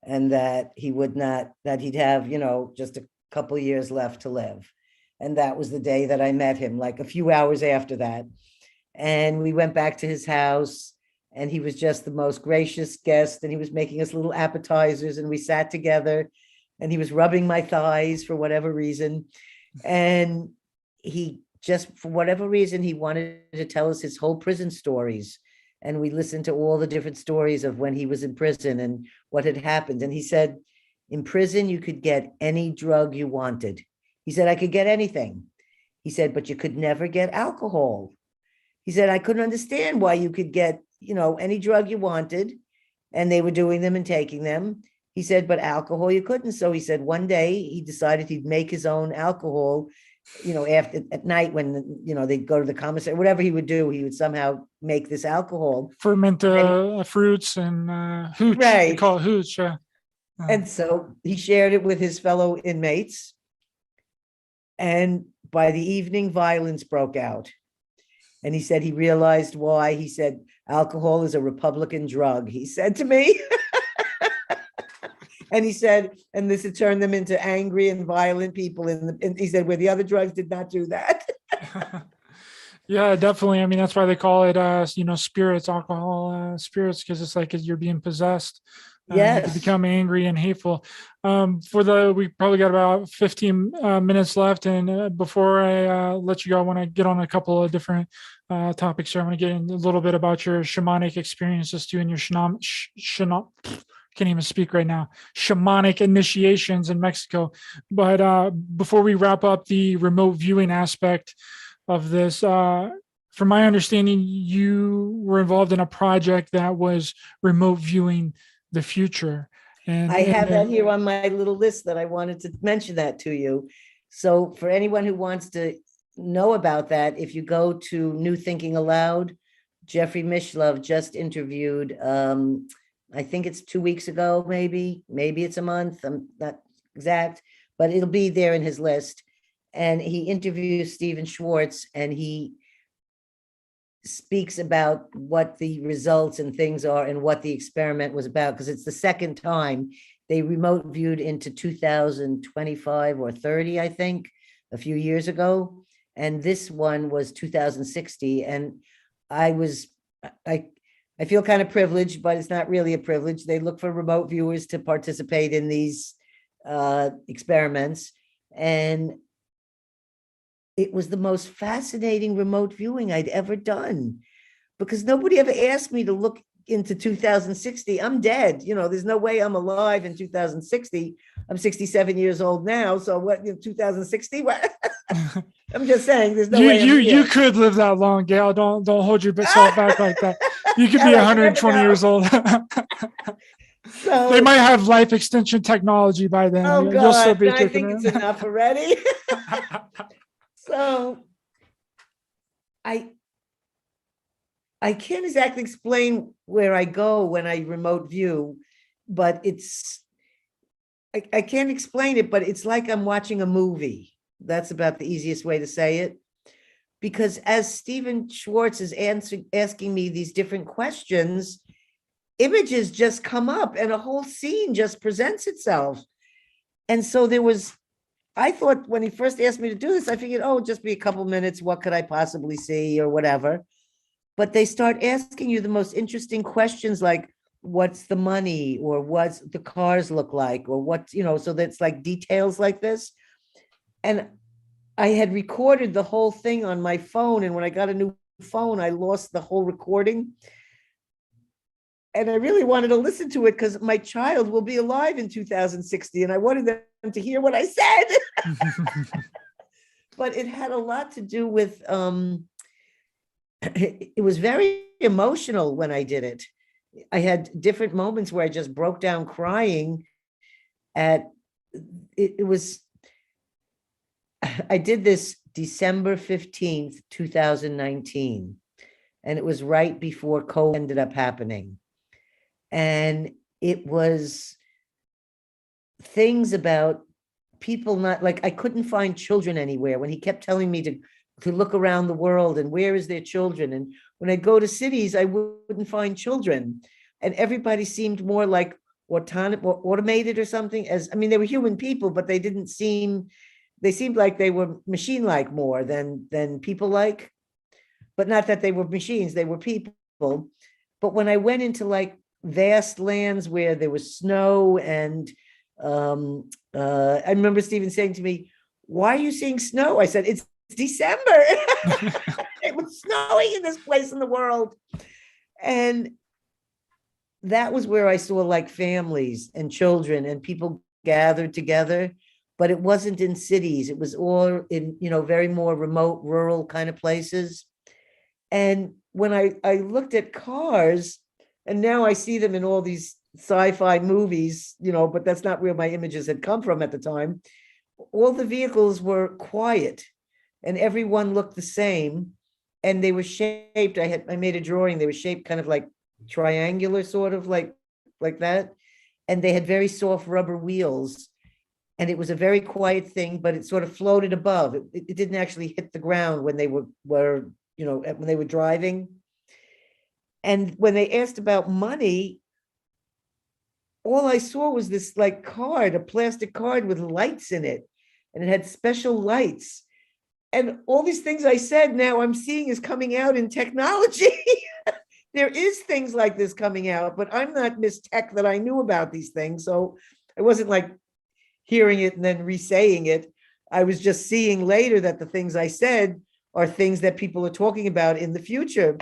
and that he would not, that he'd have, just a couple of years left to live. And that was the day that I met him, like a few hours after that. And we went back to his house, and he was just the most gracious guest. And he was making us little appetizers, and we sat together, and he was rubbing my thighs for whatever reason. And he just, for whatever reason, he wanted to tell us his whole prison stories. And we listened to all the different stories of when he was in prison and what had happened. And he said, in prison, you could get any drug you wanted. He said, I could get anything. He said, but you could never get alcohol. He said, I couldn't understand why you could get, any drug you wanted, and they were doing them and taking them. He said, but alcohol you couldn't. So he said one day he decided he'd make his own alcohol, after at night when, they'd go to the commissary, whatever he would do, he would somehow make this alcohol. Ferment fruits and hooch. They Right. call it hooch. Yeah. And so he shared it with his fellow inmates. And by the evening, violence broke out. And he said he realized why. He said, alcohol is a Republican drug, he said to me. And he said, and this had turned them into angry and violent people. And he said, where the other drugs did not do that. Yeah, definitely. I mean, that's why they call it, spirits, alcohol, spirits, because it's like you're being possessed. You Yes. become angry and hateful. We probably got about 15 minutes left. And before I let you go, I want to get on a couple of different topics here. I want to get in a little bit about your shamanic experiences too, and your can't even speak right now, shamanic initiations in Mexico. But before we wrap up the remote viewing aspect of this, from my understanding, you were involved in a project that was remote viewing the future. And I have that here on my little list that I wanted to mention that to you. So for anyone who wants to know about that, if you go to New Thinking Aloud, Jeffrey Mishlove just interviewed, I think it's 2 weeks ago, maybe it's a month. I'm not exact, but it'll be there in his list. And he interviews Stephen Schwartz, and he speaks about what the results and things are and what the experiment was about, because it's the second time. They remote viewed into 2025 or 30, I think, a few years ago. And this one was 2060. And I feel kind of privileged, but it's not really a privilege. They look for remote viewers to participate in these experiments. And it was the most fascinating remote viewing I'd ever done, because nobody ever asked me to look into 2060. I'm dead. There's no way I'm alive in 2060. I'm 67 years old now. So what, 2060? What? I'm just saying, there's no way. You could live that long, Gail. Don't hold yourself back like that. You could be 120 years old. So they might have life extension technology by then. Oh You'll still God, be I think it's enough already. So I can't exactly explain where I go when I remote view, but I can't explain it, but it's like I'm watching a movie. That's about the easiest way to say it. Because as Stephen Schwartz is asking me these different questions, images just come up and a whole scene just presents itself. And so I thought when he first asked me to do this, I figured, just be a couple minutes. What could I possibly see or whatever? But they start asking you the most interesting questions, like, what's the money, or what's the cars look like, or what, so that's like details like this. And I had recorded the whole thing on my phone. And when I got a new phone, I lost the whole recording. And I really wanted to listen to it because my child will be alive in 2060. And I wanted them to hear what I said. But it had a lot to do with, it was very emotional when I did it. I had different moments where I just broke down crying I did this December 15th, 2019. And it was right before COVID ended up happening. And it was things about people not, like, I couldn't find children anywhere. When he kept telling me to to look around the world and where is their children. And when I go to cities, I wouldn't find children. And everybody seemed more like automated or something. As I mean, they were human people, but they didn't seem, they seemed like they were machine-like more than people-like. But not that they were machines, they were people. But when I went into like vast lands where there was snow and I remember Stephen saying to me, "Why are you seeing snow?" I said, "It's December." It was snowing in this place in the world. And that was where I saw like families and children and people gathered together, but it wasn't in cities. It was all in, very more remote, rural kind of places. And when I looked at cars, and now I see them in all these sci-fi movies, but that's not where my images had come from at the time. All the vehicles were quiet and everyone looked the same. And they were shaped, I made a drawing, they were shaped kind of like triangular, sort of like that. And they had very soft rubber wheels. And it was a very quiet thing, but it sort of floated above. It didn't actually hit the ground when they were when they were driving. And when they asked about money, all I saw was this like card, a plastic card with lights in it, and it had special lights. And all these things I said now I'm seeing is coming out in technology. There is things like this coming out, but I'm not Miss Tech that I knew about these things. So I wasn't like hearing it and then re-saying it. I was just seeing later that the things I said are things that people are talking about in the future.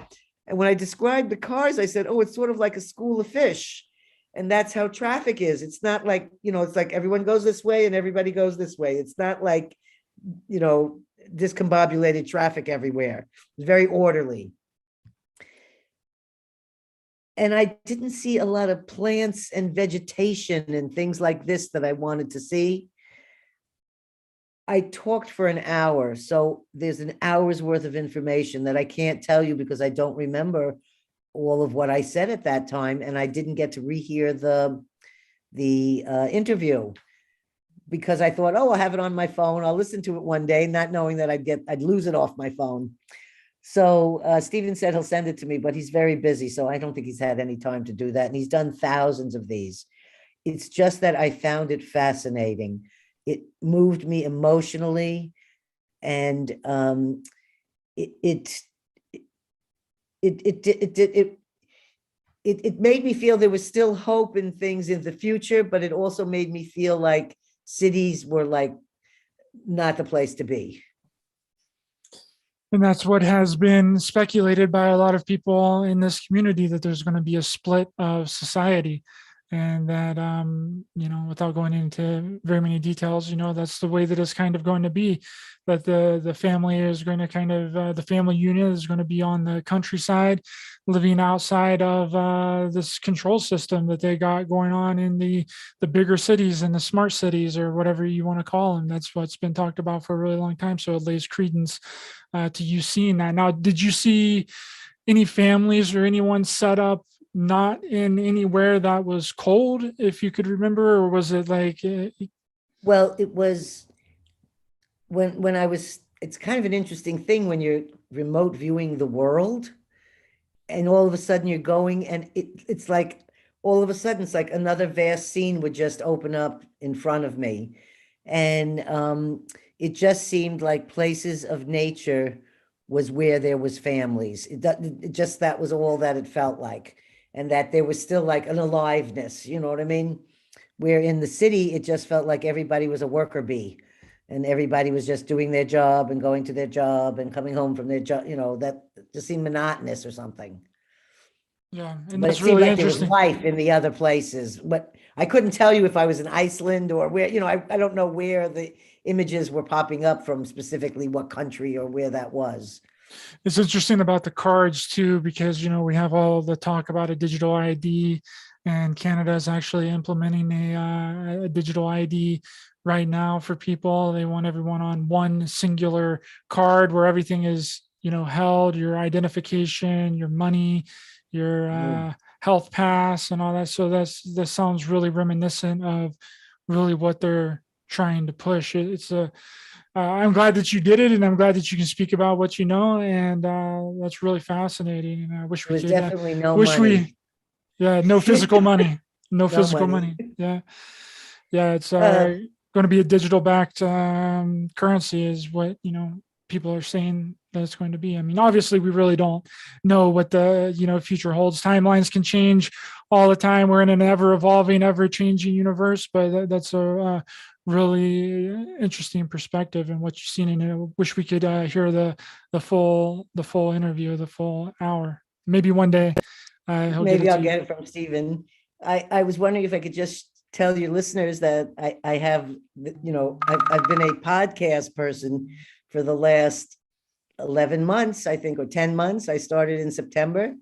And when I described the cars, I said, "Oh, it's sort of like a school of fish." And that's how traffic is. It's not like, it's like everyone goes this way and everybody goes this way. It's not like, discombobulated traffic everywhere. It's very orderly. And I didn't see a lot of plants and vegetation and things like this that I wanted to see. I talked for an hour, so there's an hour's worth of information that I can't tell you because I don't remember all of what I said at that time, and I didn't get to rehear the interview because I thought, "Oh, I'll have it on my phone. I'll listen to it one day," not knowing that I'd lose it off my phone. So Stephen said he'll send it to me, but he's very busy, so I don't think he's had any time to do that. And he's done thousands of these. It's just that I found it fascinating. It moved me emotionally, and it made me feel there was still hope in things in the future, but it also made me feel like cities were like not the place to be. And that's what has been speculated by a lot of people in this community, that there's going to be a split of society. And that, without going into very many details, that's the way that it's kind of going to be. That the family is going to the family unit is going to be on the countryside, living outside of this control system that they got going on in the bigger cities and the smart cities, or whatever you want to call them. That's what's been talked about for a really long time. So it lays credence to you seeing that. Now, did you see any families or anyone set up not in anywhere that was cold, if you could remember, or was it like? Well, it was when I was. It's kind of an interesting thing when you're remote viewing the world, and all of a sudden you're going, and it's like all of a sudden it's like another vast scene would just open up in front of me, and it just seemed like places of nature was where there was families. It just, that was all that it felt like. And that there was still like an aliveness, you know what I mean? Where in the city, it just felt like everybody was a worker bee and everybody was just doing their job and going to their job and coming home from their job, that just seemed monotonous or something. Yeah, and But that's it seemed really like there was interesting. life in the other places. But I couldn't tell you if I was in Iceland or where, I don't know where the images were popping up from, specifically what country or where that was. It's interesting about the cards too, because we have all the talk about a digital ID, and Canada is actually implementing a digital ID right now for people. They want everyone on one singular card where everything is held, your identification, your money, your health pass, and all that. So that sounds really reminiscent of really what they're trying to push. It's a I'm glad that you did it, and I'm glad that you can speak about what you know, and that's really fascinating. And I wish It we was could, definitely no wish money. we, yeah, no physical money, no No physical money. money. Yeah, yeah, it's Uh, going to be a digital backed currency, is what people are saying that it's going to be. I mean, obviously, we really don't know what the future holds. Timelines can change all the time. We're in an ever evolving, ever changing universe, but that's a really interesting perspective and what you've seen. And I wish we could hear the full interview, the full hour. Maybe one day he'll get Maybe it I'll to you. get it from Stephen. I was wondering if I could just tell your listeners that I have, I've been a podcast person for the last 11 months, I think, or 10 months. I started in September,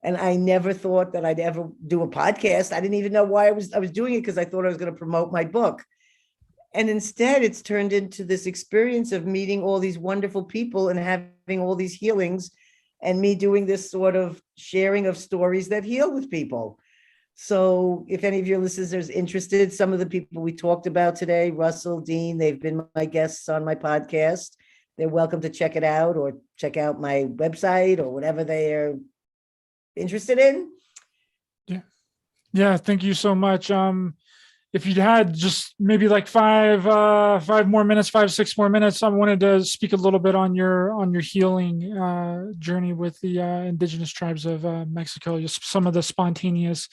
and I never thought that I'd ever do a podcast. I didn't even know why I was doing it, because I thought I was going to promote my book. And instead, it's turned into this experience of meeting all these wonderful people and having all these healings, and me doing this sort of sharing of stories that heal with people. So if any of your listeners are interested, some of the people we talked about today, Russell, Dean, they've been my guests on my podcast. They're welcome to check it out, or check out my website, or whatever they are interested in. Yeah, yeah. Thank you so much. If you had just maybe like 5 more minutes, 6 more minutes, I wanted to speak a little bit on your healing journey with the indigenous tribes of Mexico, just some of the spontaneous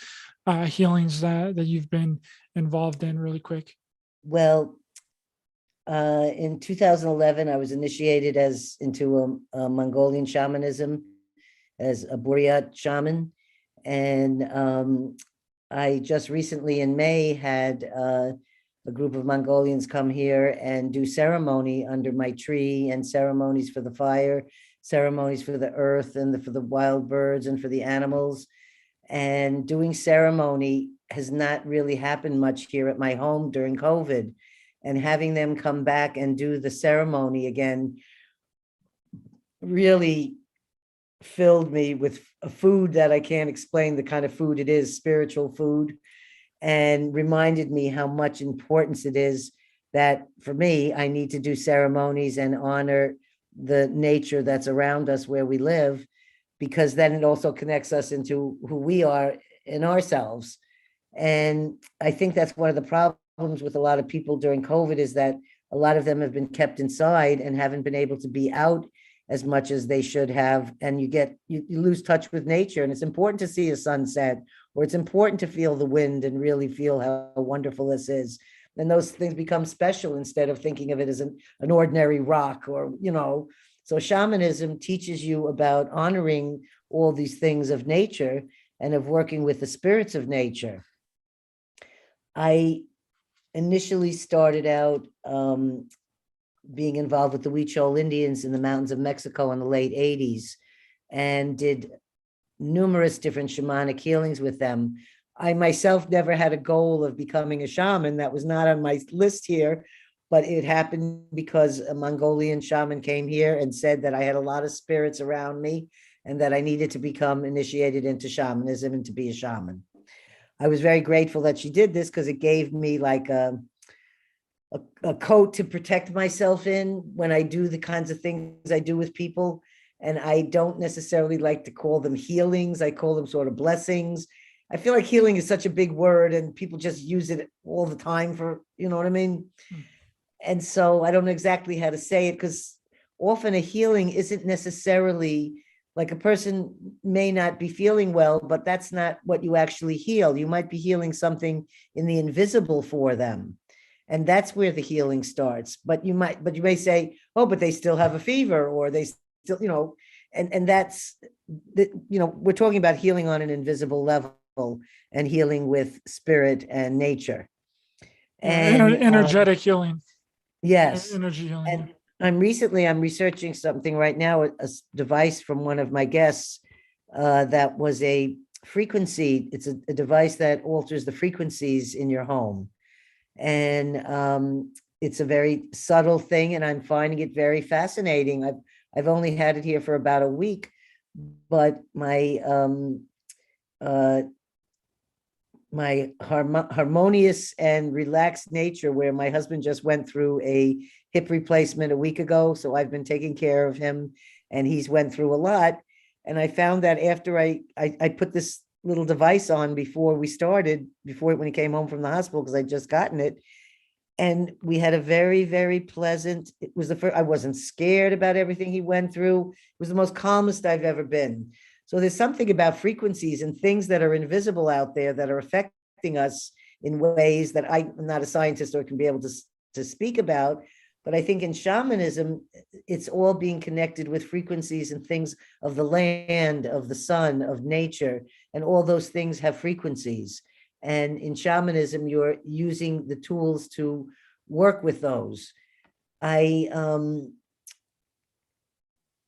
healings that you've been involved in really quick. Well, in 2011, I was initiated into a Mongolian shamanism as a Buryat shaman. And I just recently in May had a group of Mongolians come here and do ceremony under my tree, and ceremonies for the fire, ceremonies for the earth, and for the wild birds and for the animals. And doing ceremony has not really happened much here at my home during COVID. And having them come back and do the ceremony again really filled me with a food that I can't explain, the kind of food it is, spiritual food, and reminded me how much importance it is that for me, I need to do ceremonies and honor the nature that's around us where we live, because then it also connects us into who we are in ourselves. And I think that's one of the problems with a lot of people during COVID, is that a lot of them have been kept inside and haven't been able to be out as much as they should have. And you lose touch with nature. And it's important to see a sunset, or it's important to feel the wind and really feel how wonderful this is. And those things become special instead of thinking of it as an ordinary rock, or. So shamanism teaches you about honoring all these things of nature and of working with the spirits of nature. I initially started out being involved with the Huichol Indians in the mountains of Mexico in the late 80s, and did numerous different shamanic healings with them. I myself never had a goal of becoming a shaman. That was not on my list here, but it happened because a Mongolian shaman came here and said that I had a lot of spirits around me, and that I needed to become initiated into shamanism and to be a shaman. I was very grateful that she did this, because it gave me like a coat to protect myself in when I do the kinds of things I do with people. And I don't necessarily like to call them healings. I call them sort of blessings. I feel like healing is such a big word, and people just use it all the time for, you know what I mean? And so I don't know exactly how to say it, because often a healing isn't necessarily, like, a person may not be feeling well, but that's not what you actually heal. You might be healing something in the invisible for them. And that's where the healing starts. But you may say, oh, but they still have a fever, or they still, and that's, we're talking about healing on an invisible level, and healing with spirit and nature. Yeah, And energetic healing. yes. Energy healing. And I'm researching something right now, a device from one of my guests that was a frequency. It's a device that alters the frequencies in your home. And it's a very subtle thing, and I'm finding it very fascinating. I've only had it here for about a week, but my harmonious and relaxed nature, where my husband just went through a hip replacement a week ago. So I've been taking care of him, and he's went through a lot. And I found that after I put this little device on before we started, when he came home from the hospital, because I'd just gotten it. And we had a very, very pleasant, it was the first, I wasn't scared about everything he went through. It was the most calmest I've ever been. So there's something about frequencies and things that are invisible out there that are affecting us in ways that I'm not a scientist or can be able to speak about. But I think in shamanism, it's all being connected with frequencies and things of the land, of the sun, of nature, and all those things have frequencies. And in shamanism, you're using the tools to work with those. I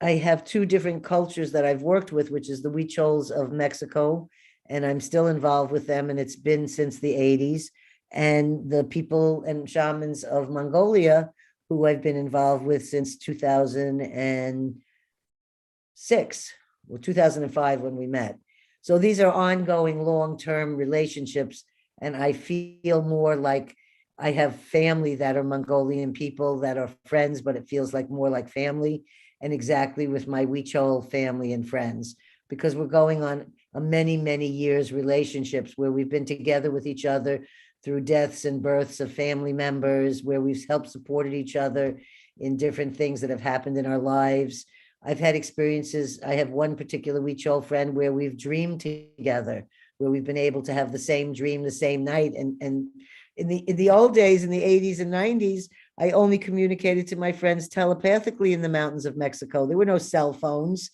have two different cultures that I've worked with, which is the Huichols of Mexico, and I'm still involved with them, and it's been since the 80s, and the people and shamans of Mongolia, who I've been involved with since 2006, or 2005 when we met. So these are ongoing long-term relationships, and I feel more like I have family that are Mongolian people that are friends, but it feels like more like family. And exactly with my Huichol family and friends, because we're going on a many, many years relationships where we've been together with each other through deaths and births of family members, where we've helped supported each other in different things that have happened in our lives. I've had experiences. I have one particular Huichol friend where we've dreamed together, where we've been able to have the same dream the same night. And in the old days, in the 80s and 90s, I only communicated to my friends telepathically in the mountains of Mexico. There were no cell phones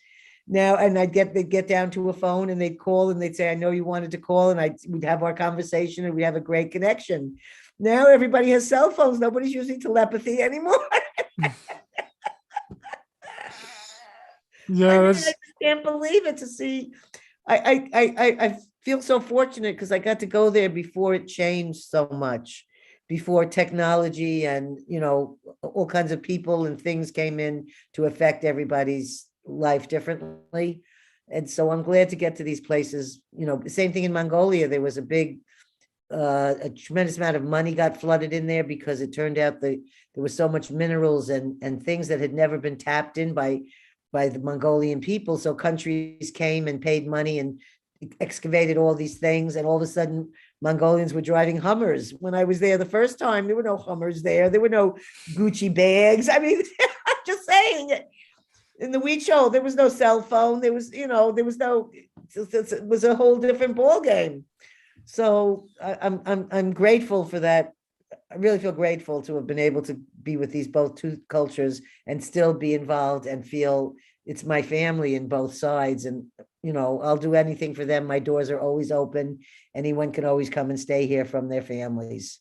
now, and they'd get down to a phone and they'd call and they'd say, I know you wanted to call, and we'd have our conversation and we'd have a great connection. Now everybody has cell phones. Nobody's using telepathy anymore. Yeah, I just can't believe it to see. I feel so fortunate because I got to go there before it changed so much, before technology and, all kinds of people and things came in to affect everybody's life differently. And so I'm glad to get to these places. The same thing in Mongolia. There was a tremendous amount of money got flooded in there because it turned out there was so much minerals and things that had never been tapped in by the Mongolian people. So countries came and paid money and excavated all these things. And all of a sudden, Mongolians were driving Hummers. When I was there the first time, there were no Hummers there. There were no Gucci bags. I mean, I'm just saying, in the Huichol, there was no cell phone. There was no, it was a whole different ball game. So I'm grateful for that. I really feel grateful to have been able to be with these both two cultures and still be involved and feel it's my family in both sides. And, I'll do anything for them. My doors are always open. Anyone can always come and stay here from their families.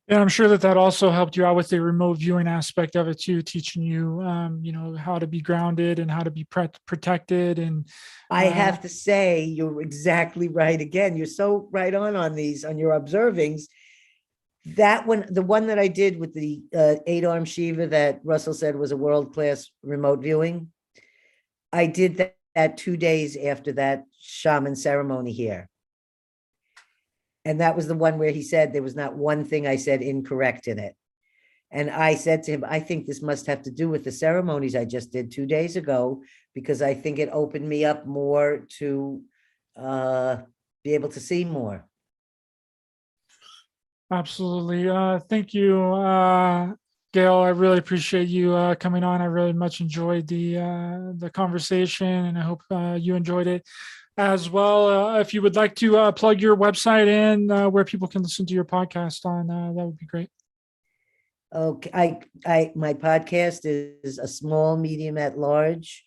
Yeah, I'm sure that also helped you out with the remote viewing aspect of it too, teaching you, how to be grounded and how to be protected. And I have to say, you're exactly right. Again, you're so right on your observings. That one, the one that I did with the 8-arm Shiva that Russell said was a world-class remote viewing, I did that 2 days after that shaman ceremony here. And that was the one where he said there was not one thing I said incorrect in it. And I said to him, I think this must have to do with the ceremonies I just did 2 days ago, because I think it opened me up more to be able to see more. Absolutely. Thank you, Gail. I really appreciate you coming on. I really much enjoyed the conversation, and I hope you enjoyed it as well. If you would like to plug your website and where people can listen to your podcast on, that would be great. Okay, my podcast is A Small Medium at Large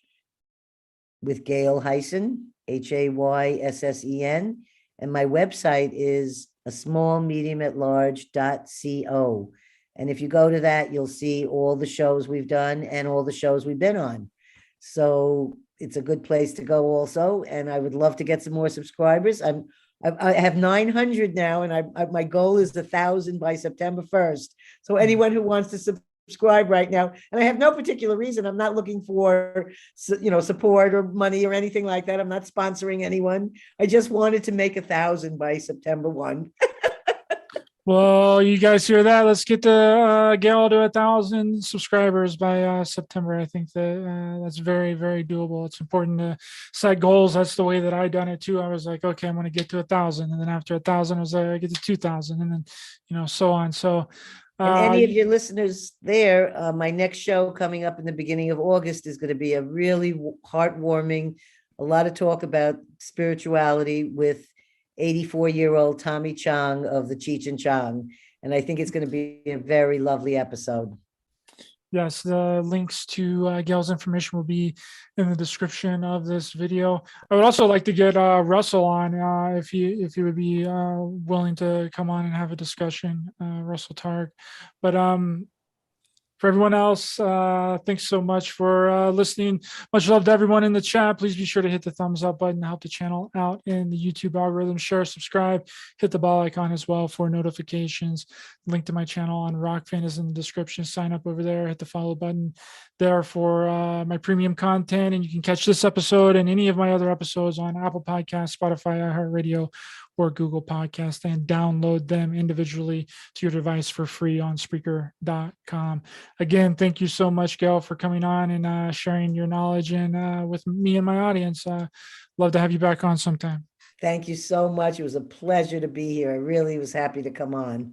with Gail Hayssen, Hayssen, and my website is asmallmediumatlarge.co. And if you go to that, you'll see all the shows we've done and all the shows we've been on. So it's a good place to go also. And I would love to get some more subscribers. I have 900 now, and my goal is 1,000 by September 1st. So anyone who wants to subscribe right now. And I have no particular reason. I'm not looking for, support or money or anything like that. I'm not sponsoring anyone. I just wanted to make 1,000 by September 1. Well, you guys hear that? Let's get the Gail to 1,000 subscribers by September. I think that that's very, very doable. It's important to set goals. That's the way that I done it too. I was like, okay, I'm going to get to 1,000, and then after 1,000, I was like, I get to 2,000, and then so on. So, And any of your listeners there, my next show coming up in the beginning of August is going to be a really heartwarming, a lot of talk about spirituality with 84-year-old Tommy Chong of the Cheech and Chong. And I think it's going to be a very lovely episode. Yes, the links to Gail's information will be in the description of this video. I would also like to get Russell on if he would be willing to come on and have a discussion, Russell Targ. But for everyone else, thanks so much for listening. Much love to everyone in the chat. Please be sure to hit the thumbs up button to help the channel out in the YouTube algorithm. Share, subscribe, hit the bell icon as well for notifications. Link to my channel on Rockfin is in the description. Sign up over there. Hit the follow button there for my premium content. And you can catch this episode and any of my other episodes on Apple Podcasts, Spotify, iHeartRadio, or Google Podcast, and download them individually to your device for free on Spreaker.com. Again, thank you so much, Gail, for coming on and sharing your knowledge and with me and my audience. Love to have you back on sometime. Thank you so much. It was a pleasure to be here. I really was happy to come on.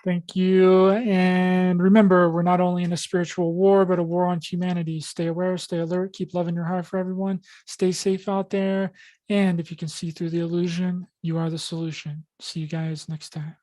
Thank you. And remember, we're not only in a spiritual war, but a war on humanity. Stay aware, stay alert, keep loving your heart for everyone. Stay safe out there. And if you can see through the illusion, you are the solution. See you guys next time.